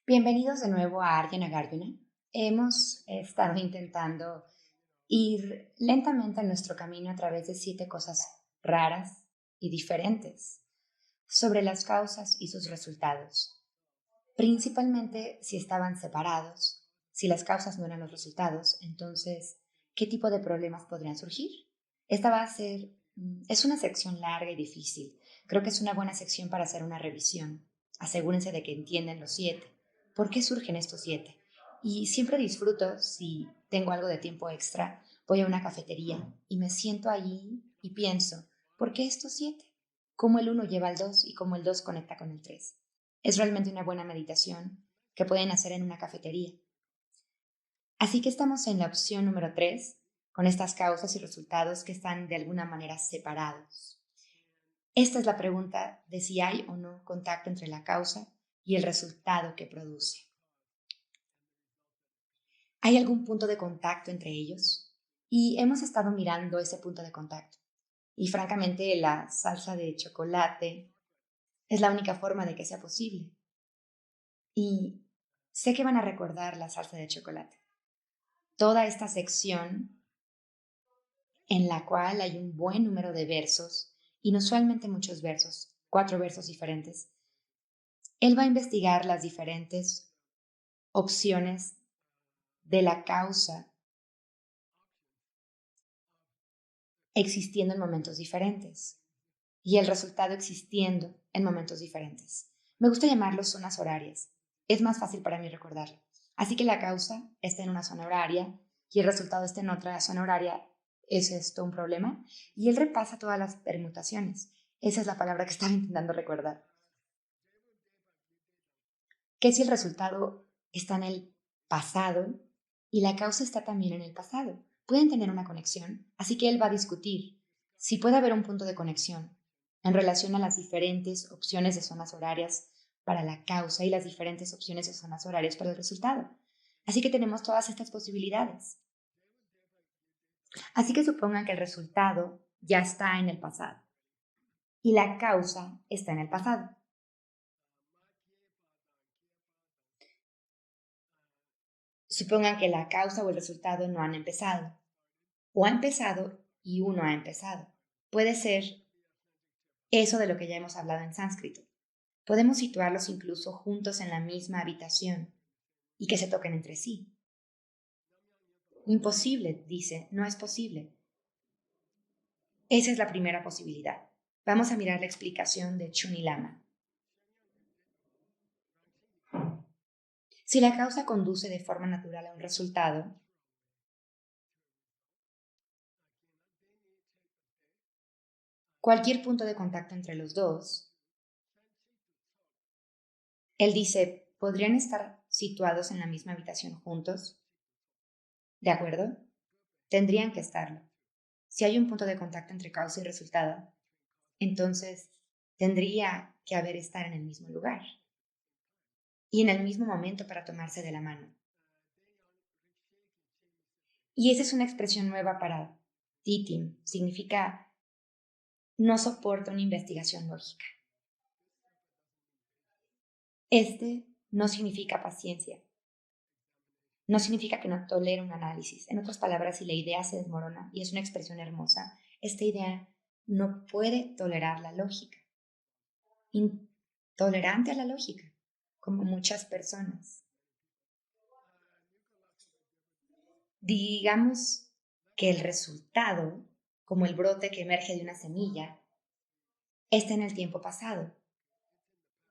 Bienvenidos de nuevo a Arjuna Garjuna. Hemos estado intentando ir lentamente en nuestro camino a través de 7 cosas raras y diferentes sobre las causas y sus resultados, principalmente si estaban separados, si las causas no eran los resultados, entonces, ¿qué tipo de problemas podrían surgir? Esta va a ser, es una sección larga y difícil. Creo que es una buena sección para hacer una revisión. Asegúrense de que entienden los 7. ¿Por qué surgen estos 7? Y siempre disfruto, si tengo algo de tiempo extra, voy a una cafetería y me siento allí y pienso, ¿por qué estos 7? ¿Cómo el uno lleva al 2 y cómo el 2 conecta con el 3? Es realmente una buena meditación que pueden hacer en una cafetería. Así que estamos en la opción número 3, con estas causas y resultados que están de alguna manera separados. Esta es la pregunta de si hay o no contacto entre la causa y el resultado que produce. ¿Hay algún punto de contacto entre ellos? Y hemos estado mirando ese punto de contacto. Y francamente, la salsa de chocolate es la única forma de que sea posible. Y sé que van a recordar la salsa de chocolate. Toda esta sección en la cual hay un buen número de versos, inusualmente muchos versos, 4 versos diferentes. Él va a investigar las diferentes opciones de la causa existiendo en momentos diferentes y el resultado existiendo en momentos diferentes. Me gusta llamarlos zonas horarias. Es más fácil para mí recordarlo. Así que la causa está en una zona horaria y el resultado está en otra zona horaria. ¿Es esto un problema? Y él repasa todas las permutaciones. Esa es la palabra que estaba intentando recordar. ¿Qué si el resultado está en el pasado y la causa está también en el pasado? Pueden tener una conexión, así que él va a discutir si puede haber un punto de conexión en relación a las diferentes opciones de zonas horarias para la causa y las diferentes opciones de zonas horarias para el resultado. Así que tenemos todas estas posibilidades. Así que supongan que el resultado ya está en el pasado y la causa está en el pasado. Supongan que la causa o el resultado no han empezado, o ha empezado y uno ha empezado. Puede ser eso de lo que ya hemos hablado en sánscrito. Podemos situarlos incluso juntos en la misma habitación y que se toquen entre sí. Imposible, dice, no es posible. Esa es la primera posibilidad. Vamos a mirar la explicación de Chunilama. Si la causa conduce de forma natural a un resultado, cualquier punto de contacto entre los dos, él dice, ¿podrían estar situados en la misma habitación juntos? ¿De acuerdo? Tendrían que estarlo. Si hay un punto de contacto entre causa y resultado, entonces tendría que haber estar en el mismo lugar y en el mismo momento para tomarse de la mano. Y esa es una expresión nueva para Titim. Significa no soporta una investigación lógica. Este no significa paciencia. No significa que no tolere un análisis. En otras palabras, si la idea se desmorona, y es una expresión hermosa, esta idea no puede tolerar la lógica. Intolerante a la lógica, como muchas personas. Digamos que el resultado, como el brote que emerge de una semilla, está en el tiempo pasado.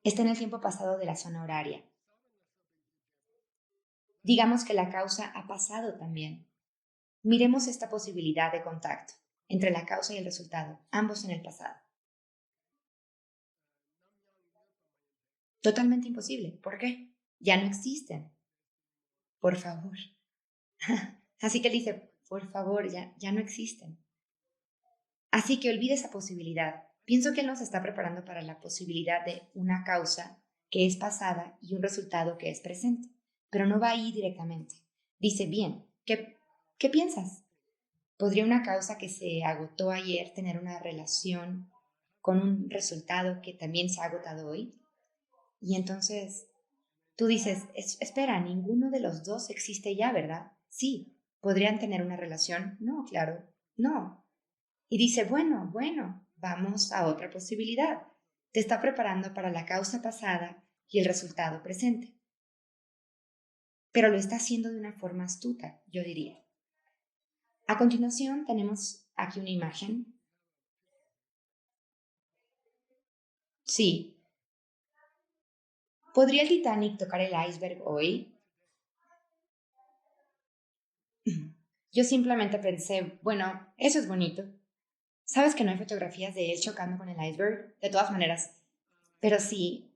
Está en el tiempo pasado de la zona horaria. Digamos que la causa ha pasado también. Miremos esta posibilidad de contacto entre la causa y el resultado, ambos en el pasado. Totalmente imposible. ¿Por qué? Ya no existen. Por favor. Así que él dice, por favor, ya no existen. Así que olvide esa posibilidad. Pienso que él nos está preparando para la posibilidad de una causa que es pasada y un resultado que es presente, pero no va ahí directamente. Dice, bien, ¿qué piensas? ¿Podría una causa que se agotó ayer tener una relación con un resultado que también se ha agotado hoy? Y entonces, Tú dices, espera, ninguno de los dos existe ya, ¿verdad? Sí. ¿Podrían tener una relación? No, claro, no. Y dice, bueno, vamos a otra posibilidad. Te está preparando para la causa pasada y el resultado presente. Pero lo está haciendo de una forma astuta, yo diría. A continuación tenemos aquí una imagen. Sí. ¿Podría el Titanic tocar el iceberg hoy? Yo simplemente pensé, bueno, eso es bonito. ¿Sabes que no hay fotografías de él chocando con el iceberg? De todas maneras. Pero sí,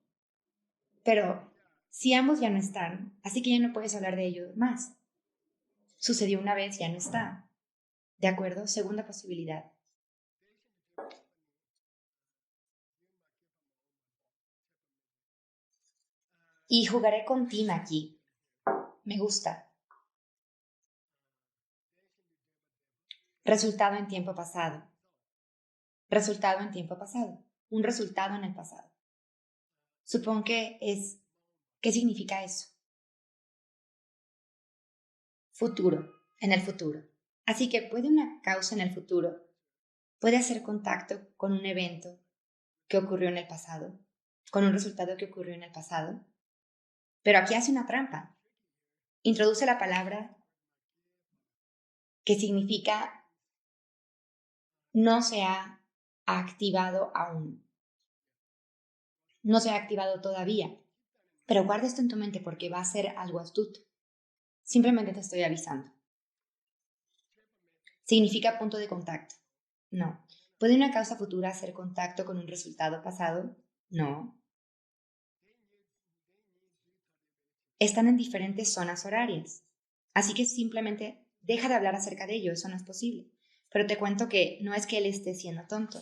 pero si ambos ya no están, así que ya no puedes hablar de ello más. Sucedió una vez, ya no está. ¿De acuerdo? Segunda posibilidad. Y jugaré con Tim aquí. Me gusta. Resultado en tiempo pasado. Resultado en tiempo pasado. Un resultado en el pasado. Supongo que es... ¿Qué significa eso? Futuro. En el futuro. Así que puede una causa en el futuro, puede hacer contacto con un evento que ocurrió en el pasado, con un resultado que ocurrió en el pasado. Pero aquí hace una trampa. Introduce la palabra que significa no se ha activado aún. No se ha activado todavía. Pero guarda esto en tu mente porque va a ser algo astuto. Simplemente te estoy avisando. ¿Significa punto de contacto? No. ¿Puede una causa futura hacer contacto con un resultado pasado? No. Están en diferentes zonas horarias. Así que simplemente deja de hablar acerca de ello, eso no es posible. Pero te cuento que no es que él esté siendo tonto.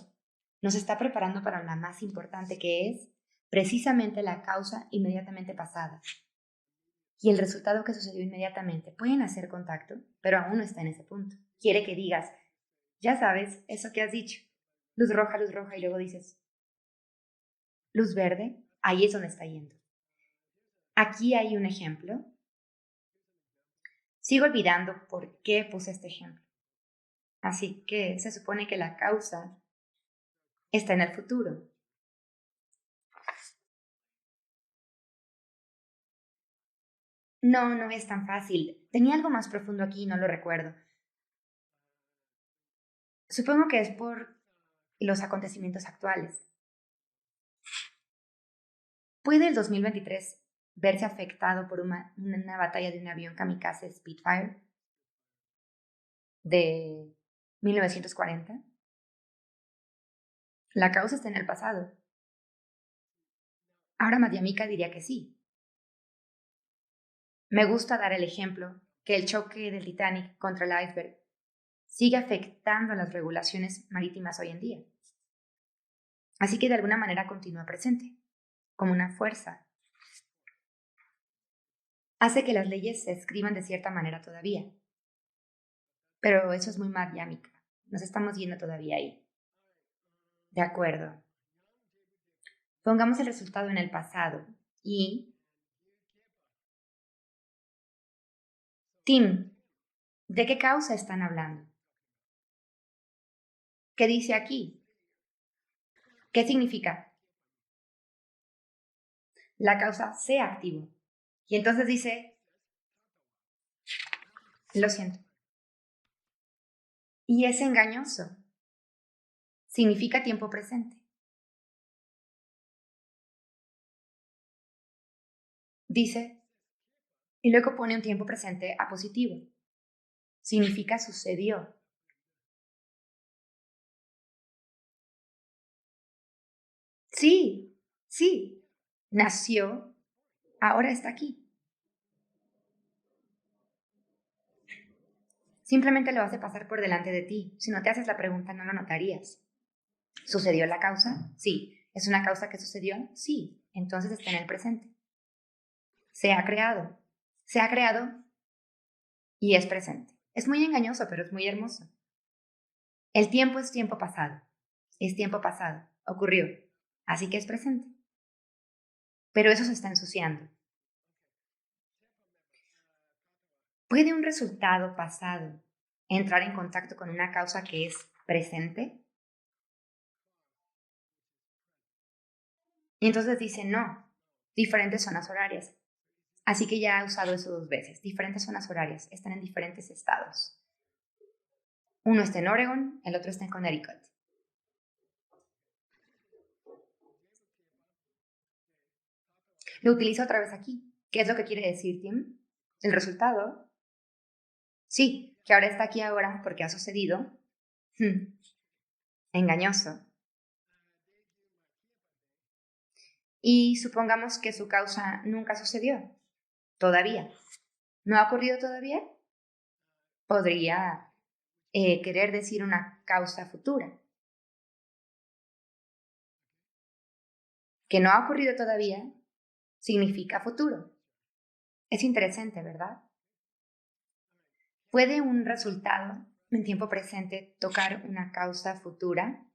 Nos está preparando para la más importante, que es precisamente la causa inmediatamente pasada. Y el resultado que sucedió inmediatamente. Pueden hacer contacto, pero aún no está en ese punto. Quiere que digas, ya sabes, eso que has dicho. Luz roja, y luego dices, luz verde, ahí es donde está yendo. Aquí hay un ejemplo. Sigo olvidando por qué puse este ejemplo. Así que se supone que la causa está en el futuro. No, no es tan fácil. Tenía algo más profundo aquí y no lo recuerdo. Supongo que es por los acontecimientos actuales. ¿Puede el 2023 verse afectado por una batalla de un avión kamikaze Spitfire de 1940? La causa está en el pasado. Ahora Madiamica diría que sí. Me gusta dar el ejemplo que el choque del Titanic contra el iceberg sigue afectando a las regulaciones marítimas hoy en día. Así que de alguna manera continúa presente, como una fuerza. Hace que las leyes se escriban de cierta manera todavía. Pero eso es muy Madiamica. Nos estamos yendo todavía ahí. De acuerdo. Pongamos el resultado en el pasado y... Tim, ¿de qué causa están hablando? ¿Qué dice aquí? ¿Qué significa? La causa se activó. Y entonces dice, lo siento. Y es engañoso. Significa tiempo presente. Dice, y luego pone un tiempo presente a positivo. Significa sucedió. Sí, sí. Nació, ahora está aquí. Simplemente lo hace pasar por delante de ti. Si no te haces la pregunta, no lo notarías. ¿Sucedió la causa? Sí. ¿Es una causa que sucedió? Sí. Entonces está en el presente. Se ha creado. Se ha creado y es presente. Es muy engañoso, pero es muy hermoso. El tiempo es tiempo pasado. Es tiempo pasado. Ocurrió. Así que es presente. Pero eso se está ensuciando. ¿Puede un resultado pasado entrar en contacto con una causa que es presente? Y entonces dice, no, diferentes zonas horarias. Así que ya ha usado eso 2 veces. Diferentes zonas horarias, están en diferentes estados. Uno está en Oregon, el otro está en Connecticut. Lo utilizo otra vez aquí. ¿Qué es lo que quiere decir, Tim? El resultado, sí, que ahora está aquí ahora porque ha sucedido. Engañoso. Y supongamos que su causa nunca sucedió. Todavía. ¿No ha ocurrido todavía? Podría querer decir una causa futura. Que no ha ocurrido todavía significa futuro. Es interesante, ¿verdad? ¿Puede un resultado en tiempo presente tocar una causa futura?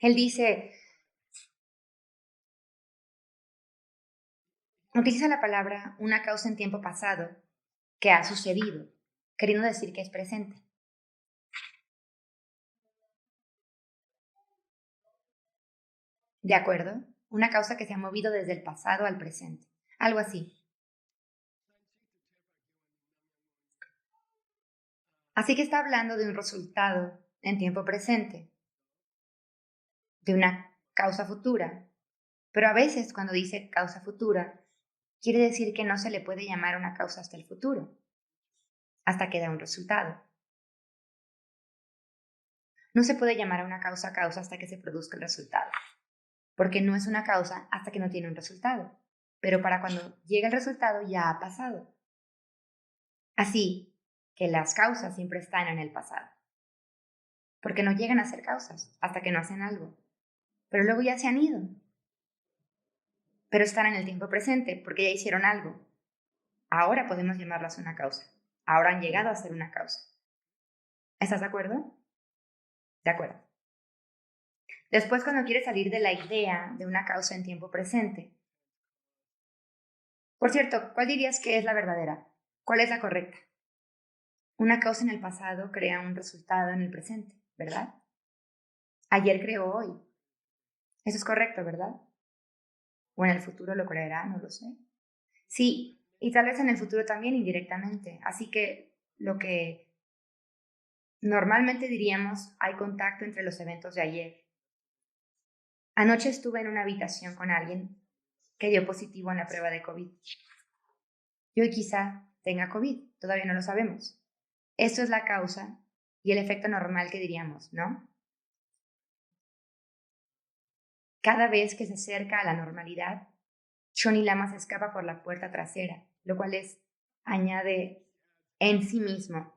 Él dice, utiliza la palabra una causa en tiempo pasado que ha sucedido, queriendo decir que es presente. ¿De acuerdo? Una causa que se ha movido desde el pasado al presente. Algo así. Así que está hablando de un resultado en tiempo presente, de una causa futura. Pero a veces cuando dice causa futura, quiere decir que no se le puede llamar una causa hasta el futuro, hasta que da un resultado. No se puede llamar a una causa hasta que se produzca el resultado, porque no es una causa hasta que no tiene un resultado. Pero para cuando llega el resultado ya ha pasado. Así que las causas siempre están en el pasado, porque no llegan a ser causas hasta que no hacen algo. Pero luego ya se han ido. Pero están en el tiempo presente porque ya hicieron algo. Ahora podemos llamarlas una causa. Ahora han llegado a ser una causa. ¿Estás de acuerdo? De acuerdo. Después, cuando quieres salir de la idea de una causa en tiempo presente. Por cierto, ¿cuál dirías que es la verdadera? ¿Cuál es la correcta? Una causa en el pasado crea un resultado en el presente, ¿verdad? Ayer creó hoy. Eso es correcto, ¿verdad? O en el futuro lo creerá, no lo sé. Sí, y tal vez en el futuro también indirectamente. Así que lo que normalmente diríamos, hay contacto entre los eventos de ayer. Anoche estuve en una habitación con alguien que dio positivo en la prueba de COVID. Y hoy quizá tenga COVID, todavía no lo sabemos. Esto es la causa y el efecto normal que diríamos, ¿no? Cada vez que se acerca a la normalidad, Johnny Lama se escapa por la puerta trasera, lo cual añade en sí mismo.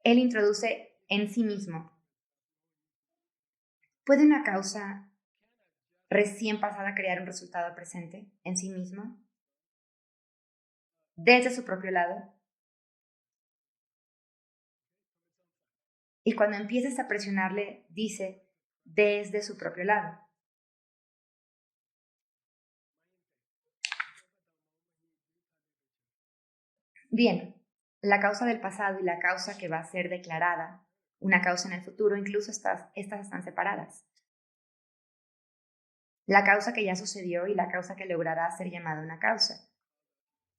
Él introduce en sí mismo. ¿Puede una causa recién pasada crear un resultado presente en sí mismo? Desde su propio lado. Y cuando empiezas a presionarle, dice desde su propio lado. Bien, la causa del pasado y la causa que va a ser declarada, una causa en el futuro, incluso estas están separadas. La causa que ya sucedió y la causa que logrará ser llamada una causa.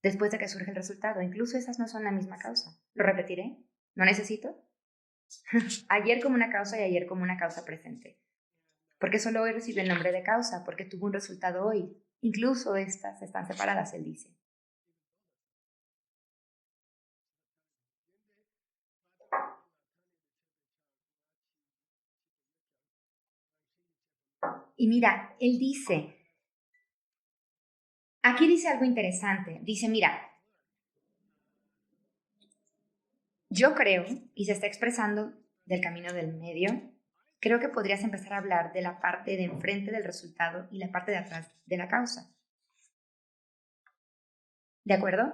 Después de que surge el resultado, incluso esas no son la misma causa. ¿Lo repetiré? ¿No necesito? Ayer como una causa y ayer como una causa presente. Porque solo hoy recibe el nombre de causa, porque tuvo un resultado hoy. Incluso estas están separadas, él dice. Y mira, él dice, aquí dice algo interesante. Dice, mira, yo creo, y se está expresando del camino del medio, creo que podrías empezar a hablar de la parte de enfrente del resultado y la parte de atrás de la causa. ¿De acuerdo?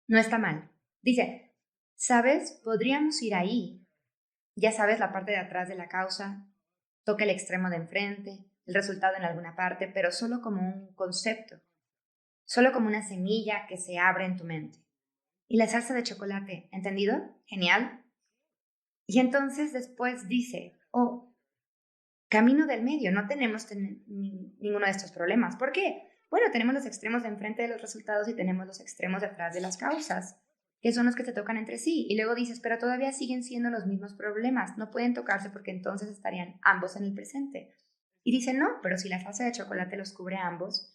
No está mal. Dice, ¿sabes? Podríamos ir ahí. Ya sabes, la parte de atrás de la causa, toca el extremo de enfrente, el resultado en alguna parte, pero solo como un concepto, solo como una semilla que se abre en tu mente. Y la salsa de chocolate, ¿entendido? Genial. Y entonces después dice, oh, camino del medio, no tenemos ninguno de estos problemas. ¿Por qué? Bueno, tenemos los extremos de enfrente de los resultados y tenemos los extremos de atrás de las causas, que son los que se tocan entre sí. Y luego dices, pero todavía siguen siendo los mismos problemas, no pueden tocarse porque entonces estarían ambos en el presente. Y dice, no, pero si la salsa de chocolate los cubre a ambos,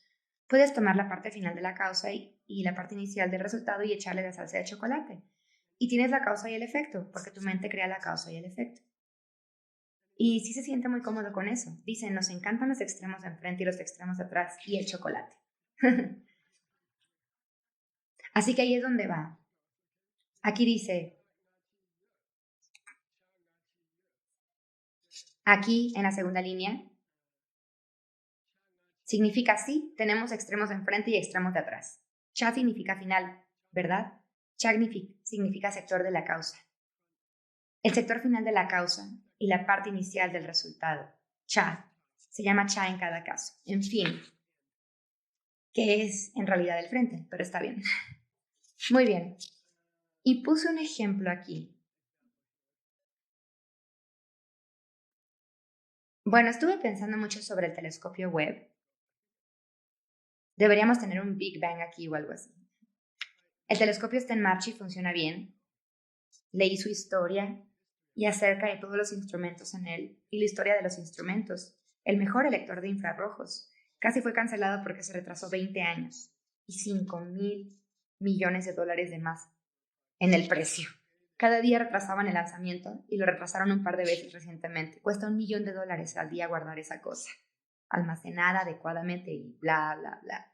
puedes tomar la parte final de la causa y la parte inicial del resultado y echarle la salsa de chocolate. Y tienes la causa y el efecto, porque tu mente crea la causa y el efecto. Y sí se siente muy cómodo con eso. Dice, nos encantan los extremos de enfrente y los extremos de atrás y el chocolate. Así que ahí es donde va. Aquí dice, aquí en la segunda línea, significa sí, tenemos extremos de enfrente y extremos de atrás. Cha significa final, ¿verdad? Cha significa sector de la causa. El sector final de la causa y la parte inicial del resultado. Cha. Se llama cha en cada caso. En fin, que es en realidad el frente, pero está bien. Muy bien. Y puse un ejemplo aquí. Bueno, estuve pensando mucho sobre el telescopio Webb. Deberíamos tener un Big Bang aquí o algo así. El telescopio está en marcha y funciona bien. Leí su historia y acerca de todos los instrumentos en él y la historia de los instrumentos. El mejor elector de infrarrojos. Casi fue cancelado porque se retrasó 20 años y 5,000 millones de dólares de más en el precio. Cada día retrasaban el lanzamiento y lo retrasaron un par de veces recientemente. Cuesta $1,000,000 al día guardar esa cosa, almacenada adecuadamente y bla, bla, bla.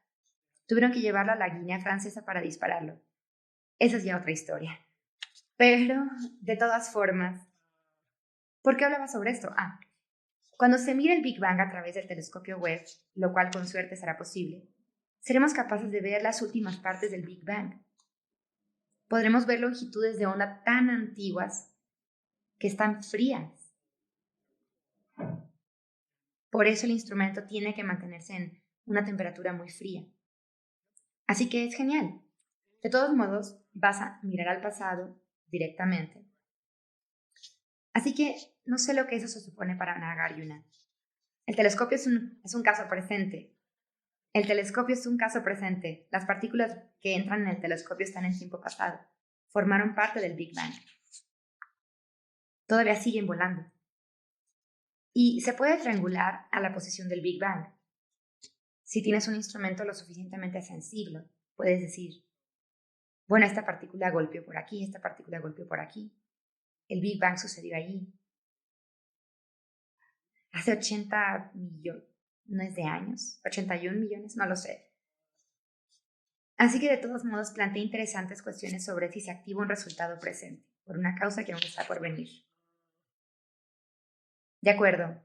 Tuvieron que llevarlo a la Guinea Francesa para dispararlo. Esa es ya otra historia. Pero, de todas formas, ¿por qué hablaba sobre esto? Cuando se mira el Big Bang a través del telescopio Webb, lo cual con suerte será posible, seremos capaces de ver las últimas partes del Big Bang. Podremos ver longitudes de onda tan antiguas que están frías. Por eso el instrumento tiene que mantenerse en una temperatura muy fría. Así que es genial. De todos modos, vas a mirar al pasado directamente. Así que no sé lo que eso se supone para Nagarjuna. El telescopio es un caso presente. El telescopio es un caso presente. Las partículas que entran en el telescopio están en tiempo pasado. Formaron parte del Big Bang. Todavía siguen volando. Y se puede triangular a la posición del Big Bang. Si tienes un instrumento lo suficientemente sensible, puedes decir, bueno, esta partícula golpeó por aquí, esta partícula golpeó por aquí. El Big Bang sucedió allí. Hace 80 millones de años, 81 millones, no lo sé. Así que de todos modos planteé interesantes cuestiones sobre si se activa un resultado presente, por una causa que aún está por venir. De acuerdo.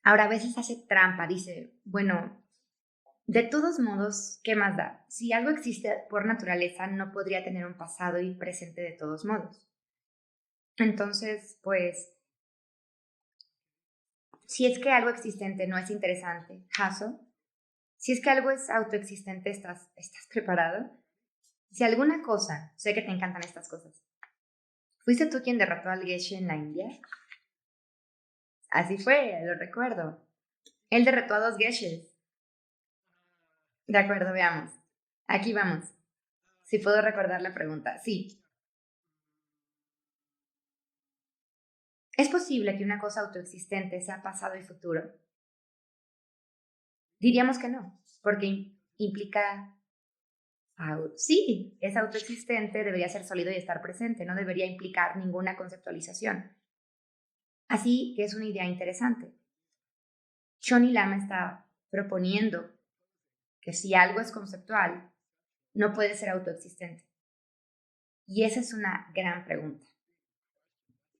Ahora a veces hace trampa, dice, bueno, de todos modos, ¿qué más da? Si algo existe por naturaleza, no podría tener un pasado y presente de todos modos. Entonces, pues, si es que algo existente no es interesante, ¿acaso? Si es que algo es autoexistente, ¿estás preparado? Si alguna cosa, sé que te encantan estas cosas. ¿Fuiste tú quien derrotó al Geshe en la India? Así fue, lo recuerdo. Él derrotó a 2 Geshes. De acuerdo, veamos. Aquí vamos. Si puedo recordar la pregunta. Sí. ¿Es posible que una cosa autoexistente sea pasado y futuro? Diríamos que no, porque implica... Sí, es autoexistente, debería ser sólido y estar presente, no debería implicar ninguna conceptualización. Así que es una idea interesante. Johnny Lama está proponiendo que si algo es conceptual, no puede ser autoexistente. Y esa es una gran pregunta.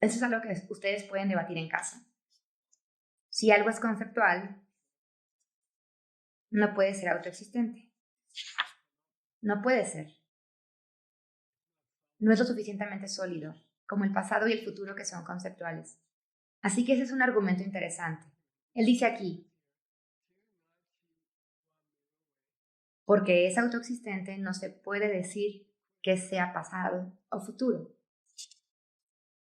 Eso es algo que ustedes pueden debatir en casa. Si algo es conceptual, no puede ser autoexistente. No puede ser. No es lo suficientemente sólido, como el pasado y el futuro que son conceptuales. Así que ese es un argumento interesante. Él dice aquí, porque es autoexistente, no se puede decir que sea pasado o futuro.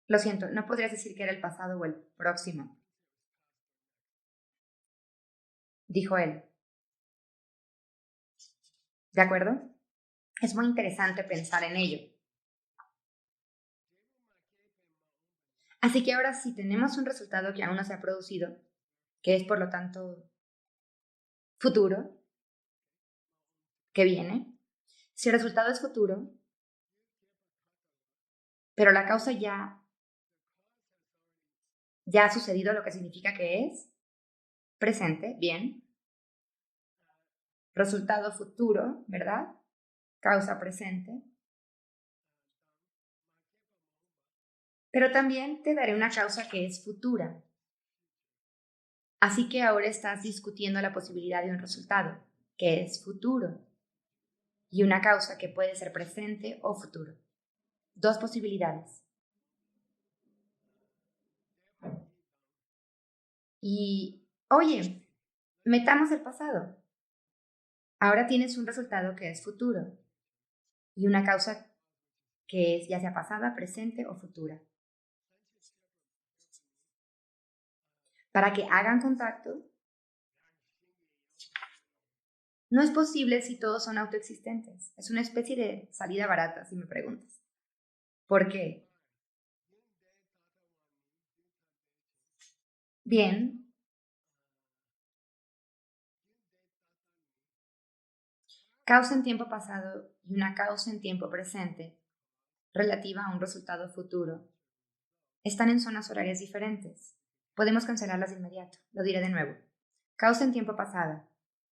Lo siento, no podrías decir que era el pasado o el próximo, dijo él. ¿De acuerdo? Es muy interesante pensar en ello. Así que ahora si tenemos un resultado que aún no se ha producido, que es por lo tanto futuro, que viene, si el resultado es futuro, pero la causa ya ha sucedido, lo que significa que es presente, bien, resultado futuro, ¿verdad? Causa presente. Pero también te daré una causa que es futura. Así que ahora estás discutiendo la posibilidad de un resultado, que es futuro, y una causa que puede ser presente o futuro. Dos posibilidades. Y, oye, metamos el pasado. Ahora tienes un resultado que es futuro y una causa que es ya sea pasada, presente o futura. Para que hagan contacto, no es posible si todos son autoexistentes. Es una especie de salida barata, si me preguntas. ¿Por qué? Bien, causa en tiempo pasado y una causa en tiempo presente relativa a un resultado futuro están en zonas horarias diferentes. Podemos cancelarlas de inmediato. Lo diré de nuevo. Causa en tiempo pasado,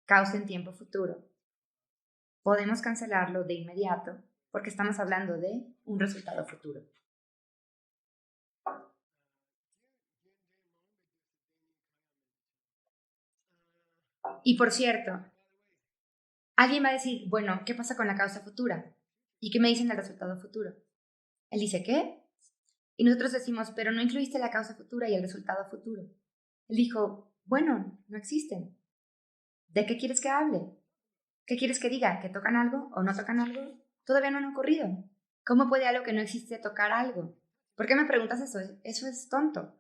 causa en tiempo futuro. Podemos cancelarlo de inmediato porque estamos hablando de un resultado futuro. Y por cierto, alguien va a decir, bueno, ¿qué pasa con la causa futura? ¿Y qué me dicen del resultado futuro? Él dice, ¿qué? Y nosotros decimos, pero no incluiste la causa futura y el resultado futuro. Él dijo, bueno, no existen. ¿De qué quieres que hable? ¿Qué quieres que diga? ¿Que tocan algo o no tocan algo? Todavía no han ocurrido. ¿Cómo puede algo que no existe tocar algo? ¿Por qué me preguntas eso? Eso es tonto.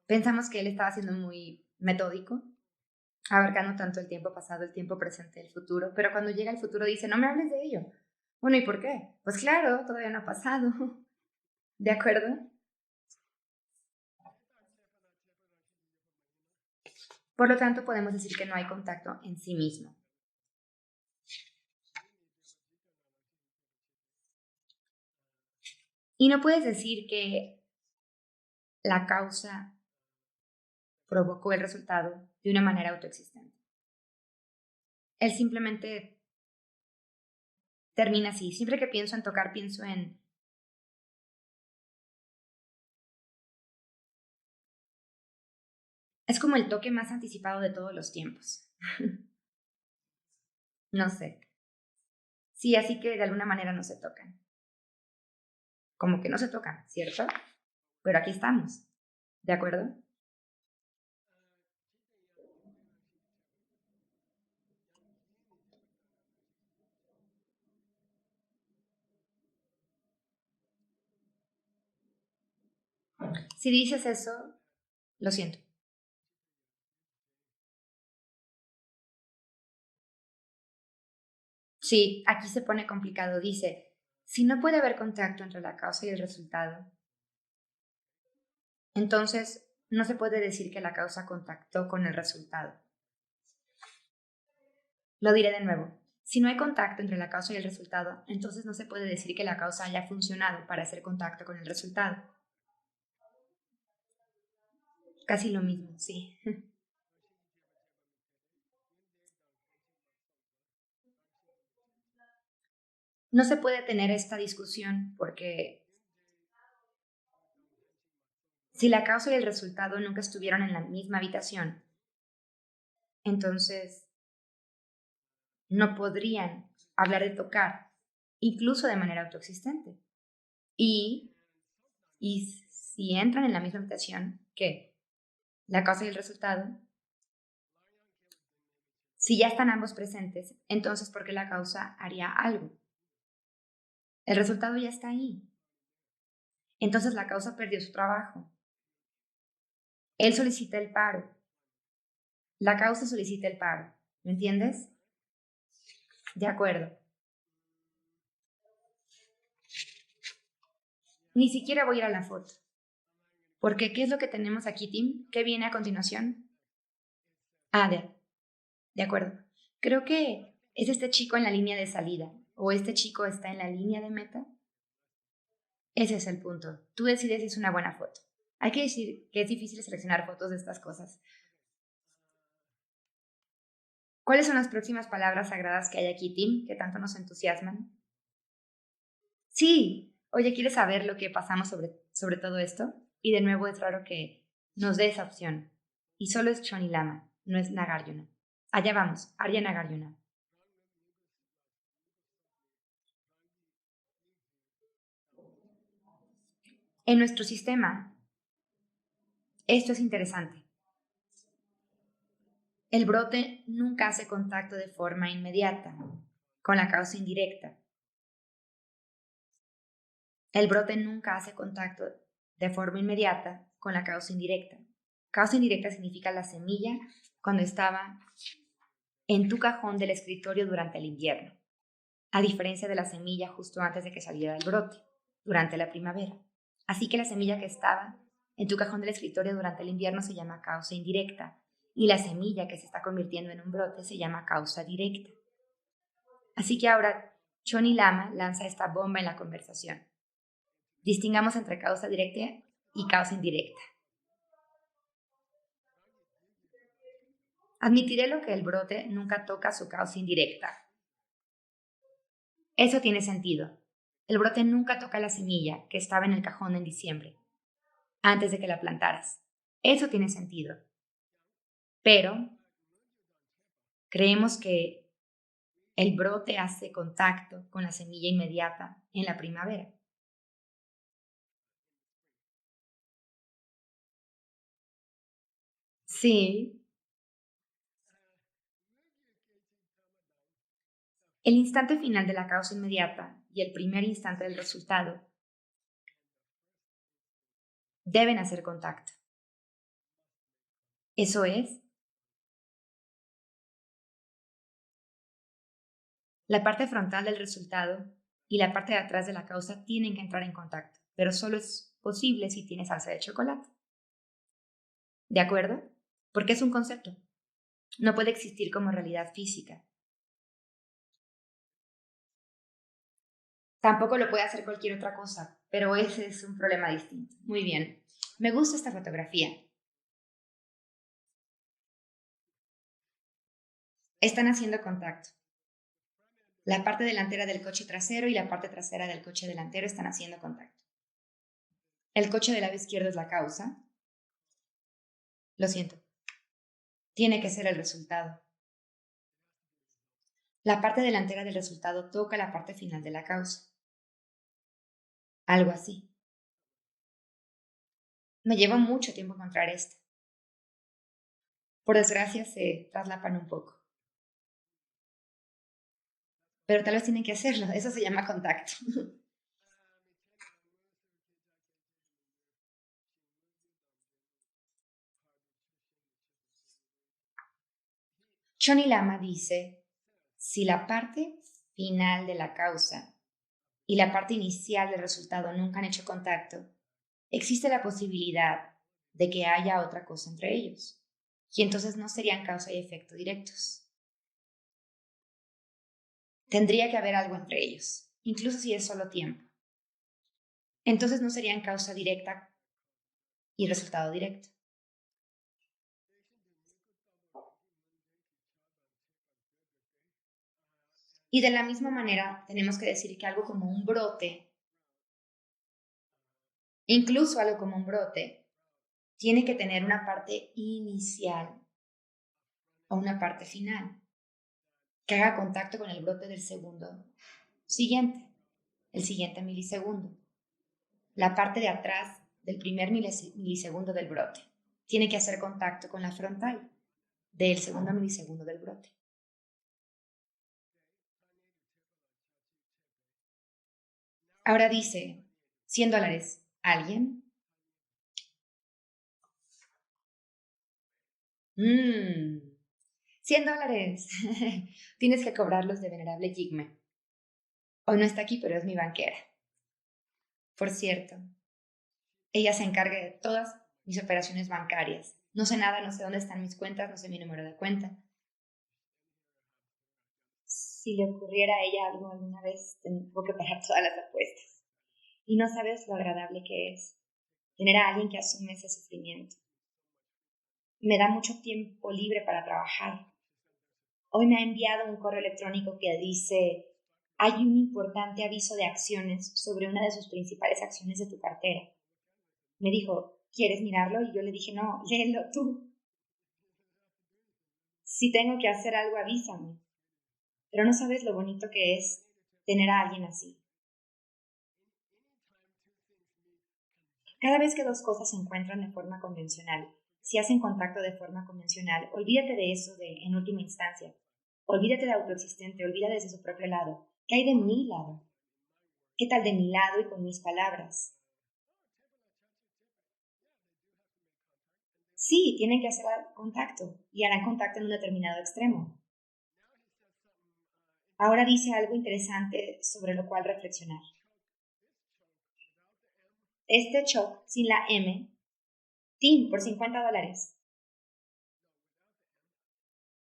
Pensamos que él estaba siendo muy metódico, abarcando tanto el tiempo pasado, el tiempo presente, el futuro, pero cuando llega el futuro dice, no me hables de ello. Bueno, ¿y por qué? Pues claro, todavía no ha pasado. ¿De acuerdo? Por lo tanto, podemos decir que no hay contacto en sí mismo. Y no puedes decir que la causa provocó el resultado de una manera autoexistente. Él simplemente termina así. Siempre que pienso en tocar, pienso en... Es como el toque más anticipado de todos los tiempos. No sé. Sí, así que de alguna manera no se tocan. Como que no se tocan, ¿cierto? Pero aquí estamos. ¿De acuerdo? Si dices eso, lo siento. Sí, aquí se pone complicado. Dice, si no puede haber contacto entre la causa y el resultado, entonces no se puede decir que la causa contactó con el resultado. Lo diré de nuevo. Si no hay contacto entre la causa y el resultado, entonces no se puede decir que la causa haya funcionado para hacer contacto con el resultado. Casi lo mismo, sí. No se puede tener esta discusión porque si la causa y el resultado nunca estuvieron en la misma habitación, entonces no podrían hablar de tocar, incluso de manera autoexistente. Y si entran en la misma habitación, ¿qué? La causa y el resultado. Si ya están ambos presentes, entonces ¿por qué la causa haría algo? El resultado ya está ahí. Entonces la causa perdió su trabajo. Él solicita el paro. La causa solicita el paro. ¿Me entiendes? De acuerdo. Ni siquiera voy a ir a la foto. Porque ¿qué es lo que tenemos aquí, Tim? ¿Qué viene a continuación? Ah, de acuerdo. Creo que es este chico en la línea de salida. ¿O este chico está en la línea de meta? Ese es el punto. Tú decides si es una buena foto. Hay que decir que es difícil seleccionar fotos de estas cosas. ¿Cuáles son las próximas palabras sagradas que hay aquí, Tim, que tanto nos entusiasman? Sí. Oye, ¿quieres saber lo que pasamos sobre todo esto? Y de nuevo es raro que nos dé esa opción. Y solo es Choni Lama, no es Nagarjuna. Allá vamos, Arya Nagarjuna. En nuestro sistema, esto es interesante. El brote nunca hace contacto de forma inmediata con la causa indirecta. El brote nunca hace contacto de forma inmediata con la causa indirecta. Causa indirecta significa la semilla cuando estaba en tu cajón del escritorio durante el invierno, a diferencia de la semilla justo antes de que saliera el brote, durante la primavera. Así que la semilla que estaba en tu cajón del escritorio durante el invierno se llama causa indirecta y la semilla que se está convirtiendo en un brote se llama causa directa. Así que ahora Choni Lama lanza esta bomba en la conversación. Distingamos entre causa directa y causa indirecta. Admitiré lo que el brote nunca toca su causa indirecta. Eso tiene sentido. El brote nunca toca la semilla que estaba en el cajón en diciembre, antes de que la plantaras. Eso tiene sentido. Pero creemos que el brote hace contacto con la semilla inmediata en la primavera. Sí. El instante final de la causa inmediata y el primer instante del resultado deben hacer contacto. Eso es, la parte frontal del resultado y la parte de atrás de la causa tienen que entrar en contacto, pero solo es posible si tienes salsa de chocolate. ¿De acuerdo? Porque es un concepto. No puede existir como realidad física. Tampoco lo puede hacer cualquier otra cosa, pero ese es un problema distinto. Muy bien. Me gusta esta fotografía. Están haciendo contacto. La parte delantera del coche trasero y la parte trasera del coche delantero están haciendo contacto. El coche del lado izquierdo es la causa. Lo siento. Tiene que ser el resultado. La parte delantera del resultado toca la parte final de la causa. Algo así. Me lleva mucho tiempo encontrar esto. Por desgracia se traslapan un poco. Pero tal vez tienen que hacerlo. Eso se llama contacto. Choni Lama dice, si la parte final de la causa y la parte inicial del resultado nunca han hecho contacto, existe la posibilidad de que haya otra cosa entre ellos, y entonces no serían causa y efecto directos. Tendría que haber algo entre ellos, incluso si es solo tiempo. Entonces no serían causa directa y resultado directo. Y de la misma manera tenemos que decir que algo como un brote, incluso algo como un brote, tiene que tener una parte inicial o una parte final. que haga contacto con el brote del segundo siguiente, el siguiente milisegundo, la parte de atrás del primer milisegundo del brote. Tiene que hacer contacto con la frontal del segundo milisegundo del brote. Ahora dice, $100, ¿alguien? $100. Tienes que cobrarlos de venerable Jigme. Hoy no está aquí, pero es mi banquera. Por cierto, ella se encarga de todas mis operaciones bancarias. No sé nada, no sé dónde están mis cuentas, no sé mi número de cuenta. Si le ocurriera a ella algo alguna vez, tengo que pagar todas las apuestas. Y no sabes lo agradable que es tener a alguien que asume ese sufrimiento. Me da mucho tiempo libre para trabajar. Hoy me ha enviado un correo electrónico que dice: hay un importante aviso de acciones sobre una de sus principales acciones de tu cartera. Me dijo, ¿quieres mirarlo? Y yo le dije, no, léelo tú. Si tengo que hacer algo, avísame. Pero no sabes lo bonito que es tener a alguien así. Cada vez que dos cosas se encuentran de forma convencional, si hacen contacto de forma convencional, olvídate de eso en última instancia. Olvídate de autoexistente, olvídate de su propio lado. ¿Qué hay de mi lado? ¿Qué tal de mi lado y con mis palabras? Sí, tienen que hacer contacto y harán contacto en un determinado extremo. Ahora dice algo interesante sobre lo cual reflexionar. Este Chuck sin la M, Tim, por $50.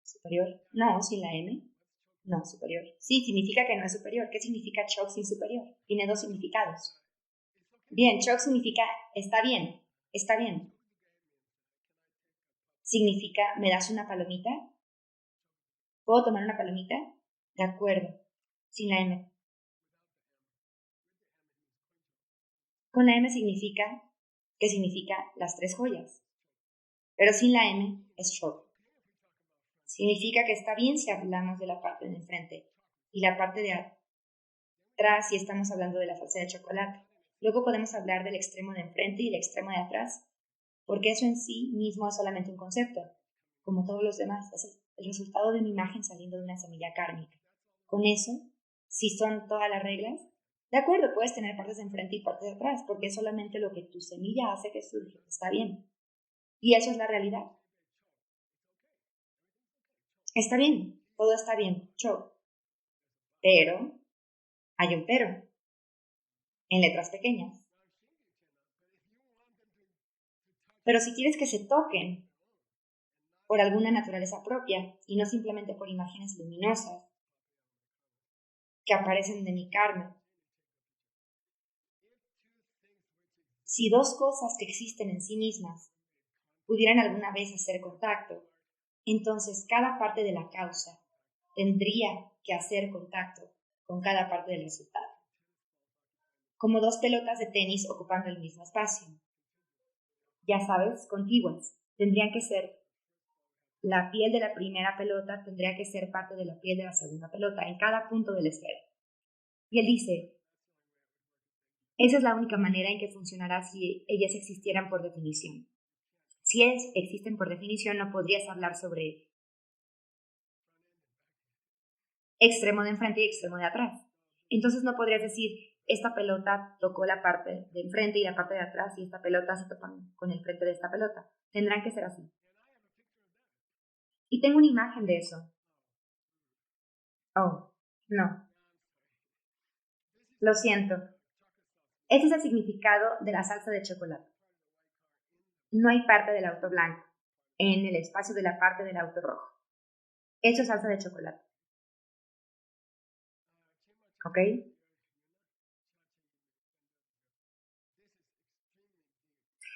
¿Superior? No, sin la M. No, superior. Sí, significa que no es superior. ¿Qué significa Chuck sin superior? Tiene dos significados. Bien, Chuck significa está bien, está bien. Significa, ¿me das una palomita? ¿Puedo tomar una palomita? De acuerdo, sin la M. Con la M significa que significa las tres joyas. Pero sin la M es shock. Significa que está bien si hablamos de la parte de enfrente y la parte de atrás si estamos hablando de la salsa de chocolate. Luego podemos hablar del extremo de enfrente y el extremo de atrás, porque eso en sí mismo es solamente un concepto, como todos los demás. Es el resultado de una imagen saliendo de una semilla kármica. Con eso, si son todas las reglas, de acuerdo, puedes tener partes de enfrente y partes de atrás, porque es solamente lo que tu semilla hace que surge. Está bien. Y eso es la realidad. Está bien, todo está bien, show. Pero hay un pero, en letras pequeñas. Pero si quieres que se toquen por alguna naturaleza propia y no simplemente por imágenes luminosas que aparecen de mi karma, si dos cosas que existen en sí mismas pudieran alguna vez hacer contacto, entonces cada parte de la causa tendría que hacer contacto con cada parte del resultado, como dos pelotas de tenis ocupando el mismo espacio. Ya sabes, contiguas. Tendrían que ser la piel de la primera pelota, tendría que ser parte de la piel de la segunda pelota en cada punto de la esfera. Y él dice, esa es la única manera en que funcionará si ellas existieran por definición. Si existen por definición, no podrías hablar sobre extremo de enfrente y extremo de atrás. Entonces no podrías decir, esta pelota tocó la parte de enfrente y la parte de atrás y esta pelota se topan con el frente de esta pelota. Tendrán que ser así. Y tengo una imagen de eso. Oh, no. Lo siento. Ese es el significado de la salsa de chocolate. No hay parte del auto blanco en el espacio de la parte del auto rojo. Eso es salsa de chocolate. ¿Ok?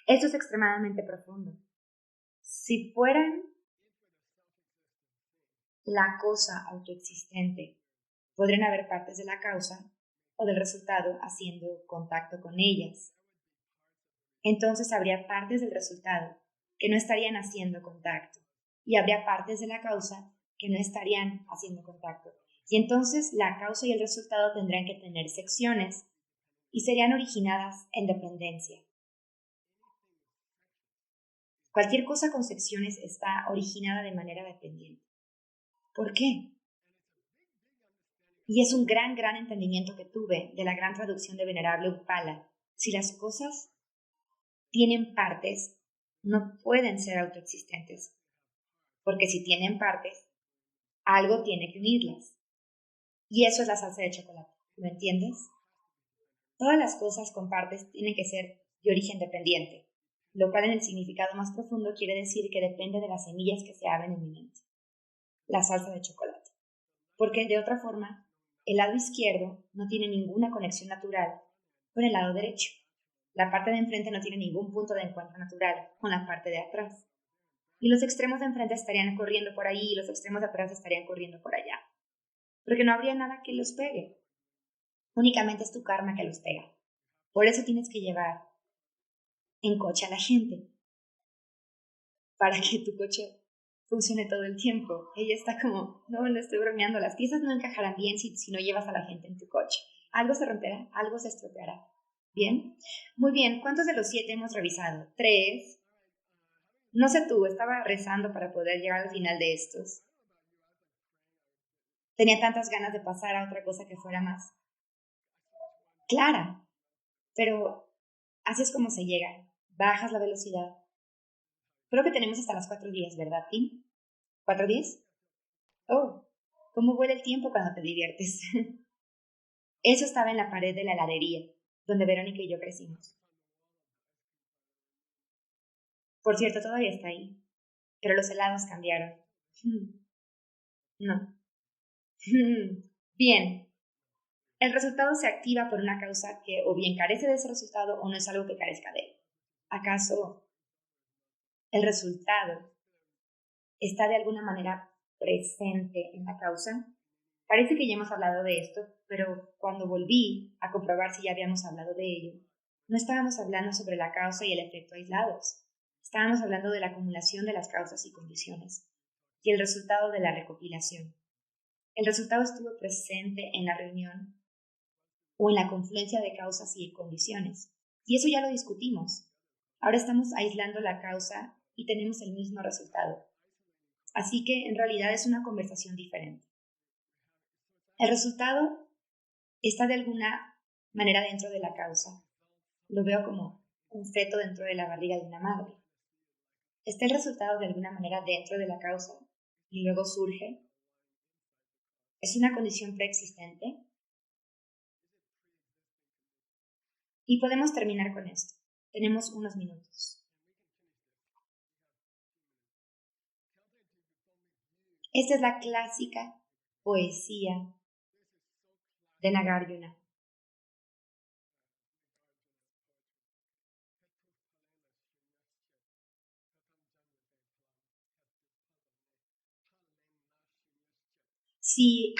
Esto es extremadamente profundo. Si fueran la cosa autoexistente, podrían haber partes de la causa o del resultado haciendo contacto con ellas. Entonces habría partes del resultado que no estarían haciendo contacto y habría partes de la causa que no estarían haciendo contacto. Y entonces la causa y el resultado tendrán que tener secciones y serían originadas en dependencia. Cualquier cosa con secciones está originada de manera dependiente. ¿Por qué? Y es un gran entendimiento que tuve de la gran traducción de Venerable Upala. Si las cosas tienen partes, no pueden ser autoexistentes, porque si tienen partes, algo tiene que unirlas. Y eso es la salsa de chocolate, ¿lo entiendes? Todas las cosas con partes tienen que ser de origen dependiente, lo cual en el significado más profundo quiere decir que depende de las semillas que se abren en mi mente. La salsa de chocolate. Porque de otra forma, el lado izquierdo no tiene ninguna conexión natural con el lado derecho. La parte de enfrente no tiene ningún punto de encuentro natural con la parte de atrás. Y los extremos de enfrente estarían corriendo por ahí y los extremos de atrás estarían corriendo por allá. Porque no habría nada que los pegue. Únicamente es tu karma que los pega. Por eso tienes que llevar en coche a la gente. Para que tu coche funcione todo el tiempo. Ella está como, no estoy bromeando, las piezas no encajarán bien si no llevas a la gente en tu coche. Algo se romperá, algo se estropeará. ¿Bien? Muy bien, ¿cuántos de los 7 hemos revisado? 3. No sé tú, estaba rezando para poder llegar al final de estos. Tenía tantas ganas de pasar a otra cosa que fuera más clara, pero así es como se llega. Bajas la velocidad. Creo que tenemos hasta las 4:10, ¿verdad, Tim? ¿4:10? Oh, ¿cómo vuela el tiempo cuando te diviertes? Eso estaba en la pared de la heladería, donde Verónica y yo crecimos. Por cierto, todavía está ahí, pero los helados cambiaron. No. Bien. El resultado se activa por una causa que o bien carece de ese resultado o no es algo que carezca de él. ¿Acaso el resultado está de alguna manera presente en la causa? Parece que ya hemos hablado de esto, pero cuando volví a comprobar si ya habíamos hablado de ello, no estábamos hablando sobre la causa y el efecto aislados. Estábamos hablando de la acumulación de las causas y condiciones y el resultado de la recopilación. El resultado estuvo presente en la reunión o en la confluencia de causas y condiciones. Y eso ya lo discutimos. Ahora estamos aislando la causa y tenemos el mismo resultado. Así que en realidad es una conversación diferente. El resultado está de alguna manera dentro de la causa. Lo veo como un feto dentro de la barriga de una madre. Está el resultado de alguna manera dentro de la causa y luego surge. Es una condición preexistente. Y podemos terminar con esto. Tenemos unos minutos. Esta es la clásica poesía de Nagarjuna. Si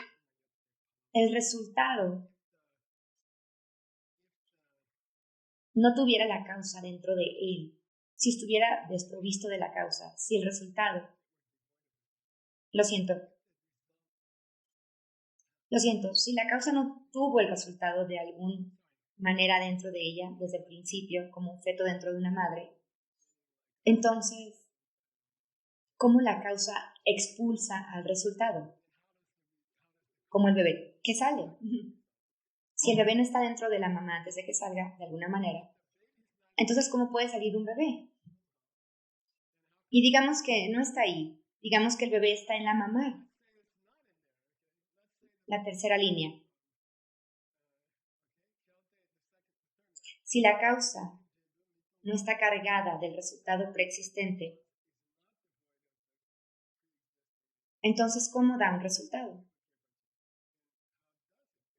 el resultado no tuviera la causa dentro de él, si estuviera desprovisto de la causa, si el resultado, lo siento, si la causa no tuvo el resultado de alguna manera dentro de ella desde el principio, como un feto dentro de una madre, entonces, ¿cómo la causa expulsa al resultado? Como el bebé, que sale. Si el bebé no está dentro de la mamá antes de que salga, de alguna manera, entonces, ¿cómo puede salir un bebé? Y digamos que no está ahí, digamos que el bebé está en la mamá. La tercera línea. Si la causa no está cargada del resultado preexistente, entonces, ¿cómo da un resultado?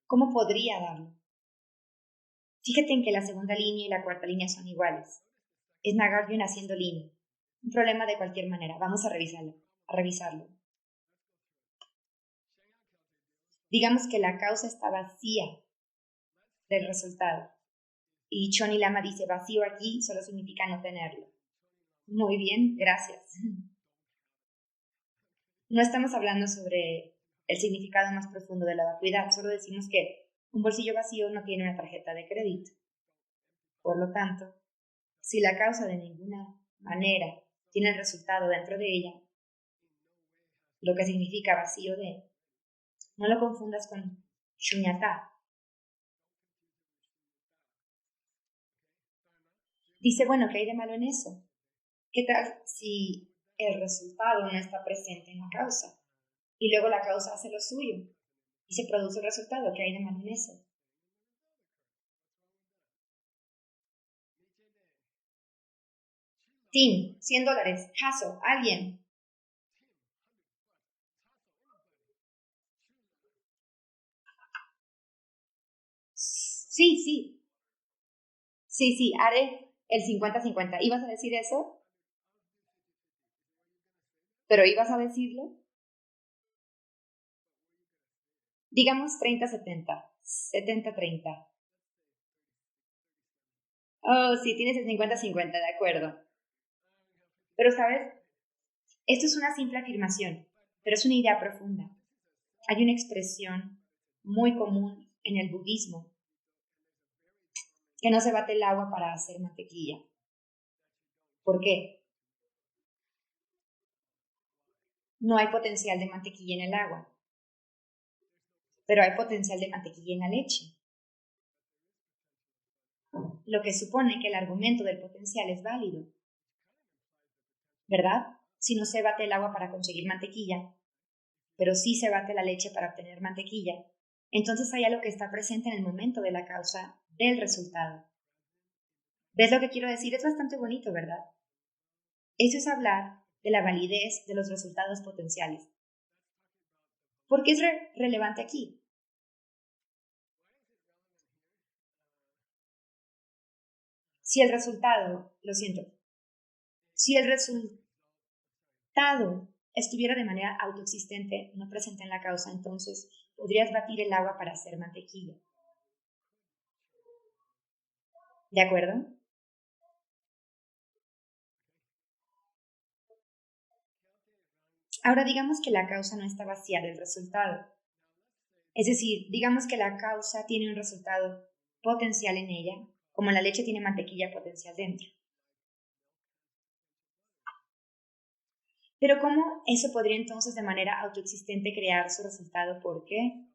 ¿Cómo podría darlo? Fíjate en que la segunda línea y la cuarta línea son iguales. Es Nagarjuna haciendo línea. Un problema de cualquier manera. Vamos a revisarlo. Digamos que la causa está vacía del resultado. Y Choni Lama dice, vacío aquí solo significa no tenerlo. Muy bien, gracias. No estamos hablando sobre el significado más profundo de la vacuidad, solo decimos que un bolsillo vacío no tiene una tarjeta de crédito. Por lo tanto, si la causa de ninguna manera tiene el resultado dentro de ella, lo que significa vacío de, no lo confundas con shunyata. Dice, bueno, ¿qué hay de malo en eso? ¿Qué tal si el resultado no está presente en la causa? Y luego la causa hace lo suyo y se produce el resultado. ¿Qué hay de malo en eso? Tim, $100. Caso, alguien. Sí, sí. Sí, sí, haré el 50-50. ¿Ibas a decir eso? ¿Pero ibas a decirlo? Digamos 30-70. 70-30. Oh, sí, tienes el 50-50, de acuerdo. Pero, ¿sabes? Esto es una simple afirmación, pero es una idea profunda. Hay una expresión muy común en el budismo, que no se bate el agua para hacer mantequilla. ¿Por qué? No hay potencial de mantequilla en el agua, pero hay potencial de mantequilla en la leche, lo que supone que el argumento del potencial es válido, ¿verdad? Si no se bate el agua para conseguir mantequilla, pero sí se bate la leche para obtener mantequilla, entonces hay algo que está presente en el momento de la causa del resultado. ¿Ves lo que quiero decir? Es bastante bonito, ¿verdad? Eso es hablar de la validez de los resultados potenciales. ¿Por qué es relevante aquí? Si el resultado, lo siento, si el resultado estuviera de manera autoexistente, no presente en la causa, entonces podrías batir el agua para hacer mantequilla. ¿De acuerdo? Ahora digamos que la causa no está vacía del resultado. Es decir, digamos que la causa tiene un resultado potencial en ella, como la leche tiene mantequilla potencial dentro. Pero ¿cómo eso podría entonces de manera autoexistente crear su resultado? ¿Por qué?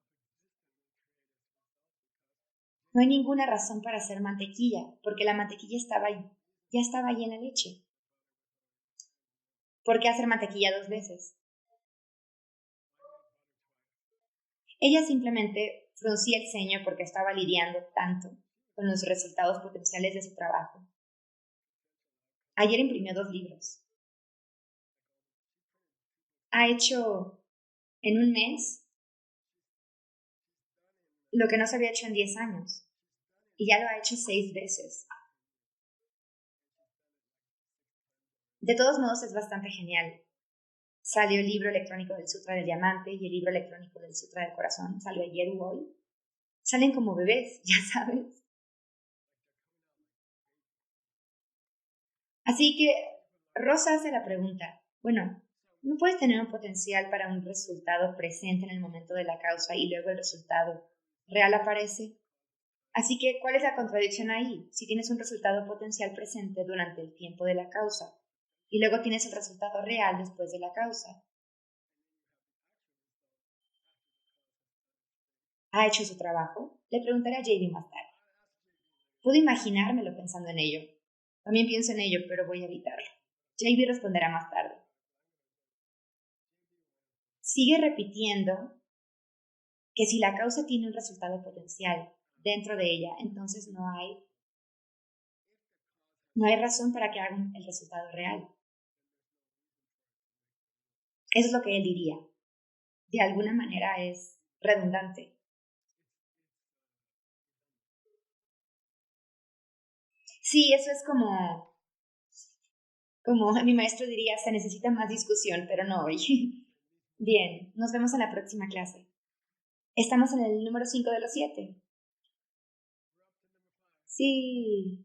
No hay ninguna razón para hacer mantequilla, porque la mantequilla estaba ahí, ya estaba ahí en la leche. ¿Por qué hacer mantequilla 2 veces? Ella simplemente fruncía el ceño porque estaba lidiando tanto con los resultados potenciales de su trabajo. Ayer imprimió 2 libros. Ha hecho en un mes lo que no se había hecho en 10 años. Y ya lo ha hecho 6 veces. De todos modos es bastante genial. Salió el libro electrónico del Sutra del Diamante y el libro electrónico del Sutra del Corazón. Salió ayer o hoy. Salen como bebés, ya sabes. Así que Rosa hace la pregunta, bueno, ¿no puedes tener un potencial para un resultado presente en el momento de la causa y luego el resultado real aparece? Así que, ¿cuál es la contradicción ahí? Si tienes un resultado potencial presente durante el tiempo de la causa y luego tienes el resultado real después de la causa. ¿Ha hecho su trabajo? Le preguntaré a JD más tarde. Puedo imaginármelo pensando en ello. También pienso en ello, pero voy a evitarlo. JD responderá más tarde. Sigue repitiendo que si la causa tiene un resultado potencial dentro de ella, entonces no hay razón para que hagan el resultado real. Eso es lo que él diría. De alguna manera es redundante. Sí, eso es como mi maestro diría, se necesita más discusión, pero no hoy. Bien, nos vemos en la próxima clase. Estamos en el número 5 de los 7. Sí.